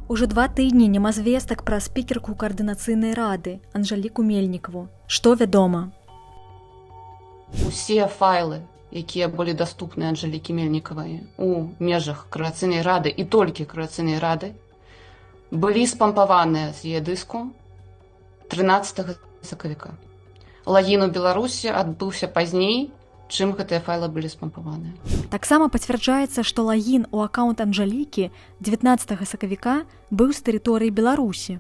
Ужо 2 тыдні няма звестак пра спікерку каардынацыйнай рады Анжэліку Мельнікаву. Што вядома? Усе файлы, якія былі даступны Анжэлікі Мельнікавай у межах Коардынацыйнай рады і толькі Коардынацыйнай рады, былі спампаваныя з яе дыску 13 сакавіка. Лагін у Беларусі адбыўся пазней, чым гэтыя файлы былі спампаваныя. Таксама пацвярджаецца, што лагін у аккаунт Анжэлікі 19 сакавіка быў з тэрыторыі Беларусі.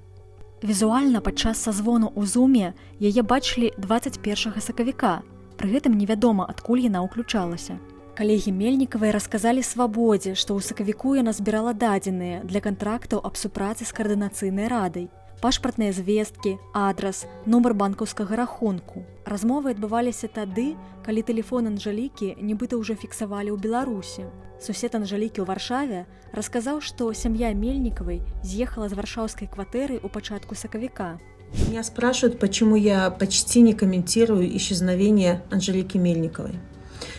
Візуальна падчас сазвону ў зуме яе бачылі 21 сакавіка. Пры гэтым невядома, адкуль яна ўключалася. Калегі Мельнікавай расказалі Свабодзе, што ў сакавіку яна збірала дадзеныя для кантрактаў аб супрацы з Коардынацыйнай радай. Пашпартныя звесткі, адрас, нумар банкаўскага рахунку. Размовы адбываліся тады, калі тэлефон Анжэлікі нібыта ўжо фіксавалі ў Беларусі. Сусед Анжэлікі ў Варшаве расказаў, што сям'я Мельнікавай з'ехала з варшаўскай кватэры ў пачатку сакавіка. Меня спрашивают, почему я почти не комментирую исчезновение Анжелики Мельниковой.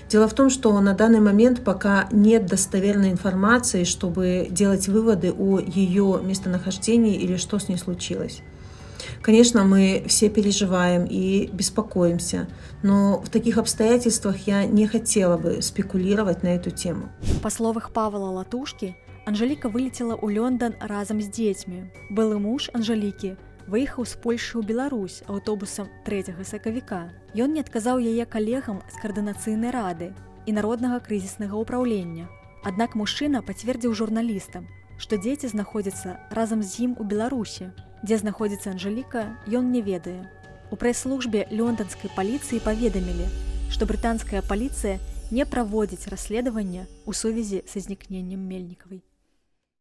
Дело в том, что на данный момент пока нет достоверной информации, чтобы делать выводы о ее местонахождении или что с ней случилось. Конечно, мы все переживаем и беспокоимся, но в таких обстоятельствах я не хотела бы спекулировать на эту тему. Па словах Павла Латушкі, Анжэліка вылецела ў Лёндан разам з дзецьмі. Былы муж Анжэлікі выехаў з Польшы ў Беларусь аўтобусам 3 сакавіка. Ён не адказаў яе калегам з Коардынацыйнай рады і народнага крызіснага ўпраўлення. Аднак мужчына пацвердзіў журналістам, што дзеці знаходзяцца разам з ім у Беларусі. Дзе знаходзіцца Анжэліка, ён не ведае. У прэс-службе лёнданскай паліцыі паведамілі, што брытанская паліцыя не праводзіць расследаванне ў сувязі са знікненнем Мельнікавай.